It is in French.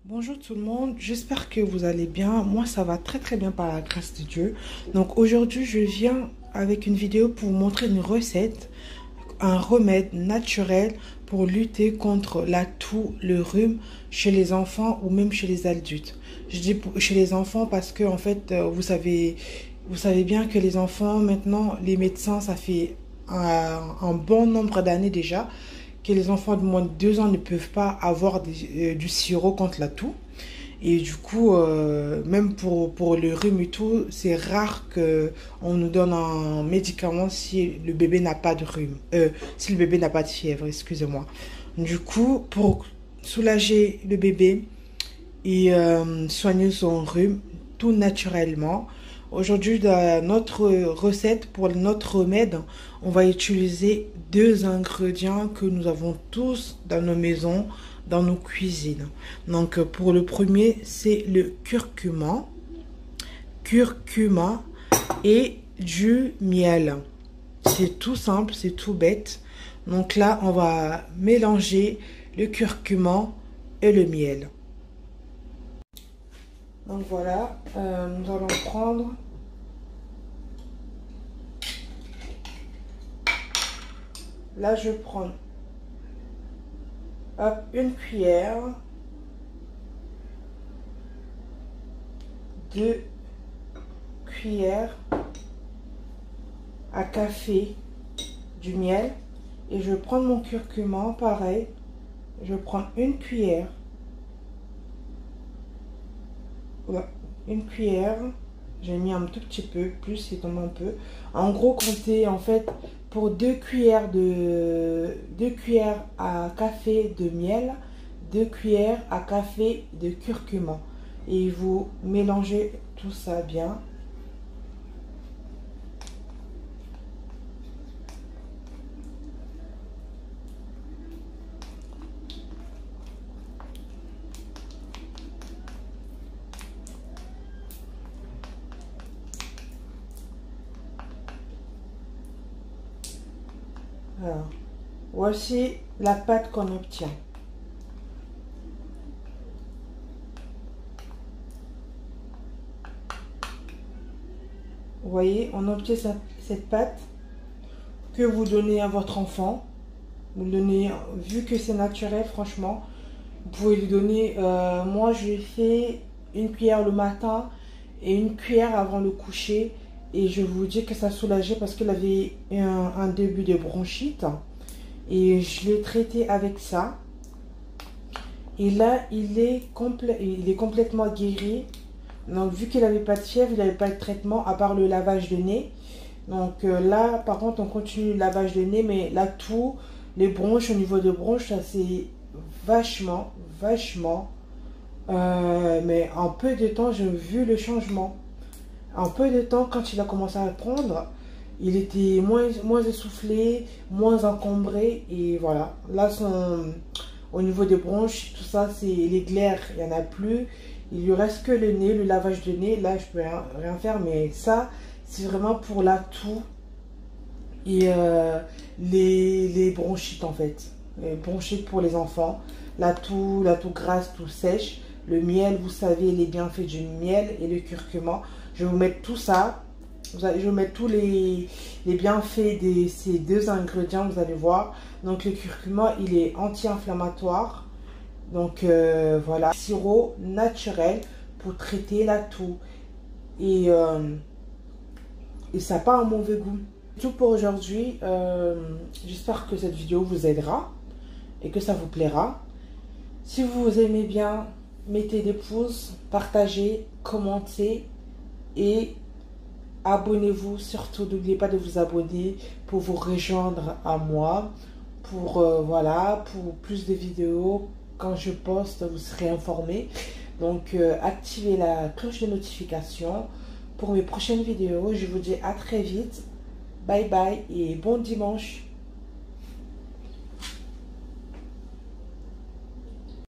Bonjour tout le monde, j'espère que vous allez bien. Moi ça va très bien par la grâce de Dieu. Donc aujourd'hui je viens avec une vidéo pour vous montrer une recette, un remède naturel pour lutter contre la toux, le rhume chez les enfants ou même chez les adultes. Je dis chez les enfants parce que en fait vous savez bien que les enfants maintenant, les médecins, ça fait un bon nombre d'années déjà que les enfants de moins de 2 ans ne peuvent pas avoir du sirop contre la toux. Et du coup, même pour le rhume et tout, c'est rare qu'on nous donne un médicament si le bébé n'a pas de rhume. Si le bébé n'a pas de fièvre, excusez-moi. Du coup, pour soulager le bébé et soigner son rhume tout naturellement, aujourd'hui, dans notre recette, pour notre remède, on va utiliser 2 ingrédients que nous avons tous dans nos maisons, dans nos cuisines. Donc, pour le premier, c'est le curcuma et du miel. C'est tout simple, c'est tout bête. Donc là, on va mélanger le curcuma et le miel. Donc voilà, nous allons prendre là je prends une cuillère, 2 cuillères à café du miel et je prends mon curcuma pareil, je prends une cuillère. Voilà, une cuillère, j'ai mis un tout petit peu, plus c'est tombé un peu. En gros, comptez en fait pour 2 cuillères à café de miel, 2 cuillères à café de curcuma. Et vous mélangez tout ça bien. Alors, voici la pâte qu'on obtient. Vous voyez, on obtient cette pâte que vous donnez à votre enfant. Vous donnez, vu que c'est naturel, franchement, vous pouvez lui donner. Moi, je lui fais une cuillère le matin et une cuillère avant le coucher. Et je vous dis que ça soulageait parce qu'il avait un début de bronchite. Et je l'ai traité avec ça. Et là, il est complètement guéri. Donc, vu qu'il n'avait pas de fièvre, il n'avait pas de traitement à part le lavage de nez. Donc là, par contre, on continue le lavage de nez. Mais la toux, les bronches, au niveau de bronches, ça c'est vachement. Mais en peu de temps, j'ai vu le changement. En peu de temps, quand il a commencé à prendre, il était moins essoufflé, moins encombré. Et voilà. Là, au niveau des bronches, tout ça, c'est les glaires, il n'y en a plus. Il lui reste que le nez, le lavage de nez. Là, je peux rien faire. Mais ça, c'est vraiment pour la toux et les bronchites, en fait. Les bronchites pour les enfants. La toux grasse, tout sèche. Le miel, vous savez, les bienfaits du miel et le curcuma. Je vais vous mettre tout ça. Je vais vous mettre tous les bienfaits de ces 2 ingrédients, vous allez voir. Donc le curcuma, il est anti-inflammatoire. Donc voilà, sirop naturel pour traiter la toux. Et ça n'a pas un mauvais goût. C'est tout pour aujourd'hui. J'espère que cette vidéo vous aidera et que ça vous plaira. Si vous aimez bien, mettez des pouces, partagez, commentez et abonnez-vous. Surtout, n'oubliez pas de vous abonner pour vous rejoindre à moi. Voilà, pour plus de vidéos. Quand je poste, vous serez informés. Donc, activez la cloche de notification pour mes prochaines vidéos. Je vous dis à très vite. Bye bye et bon dimanche.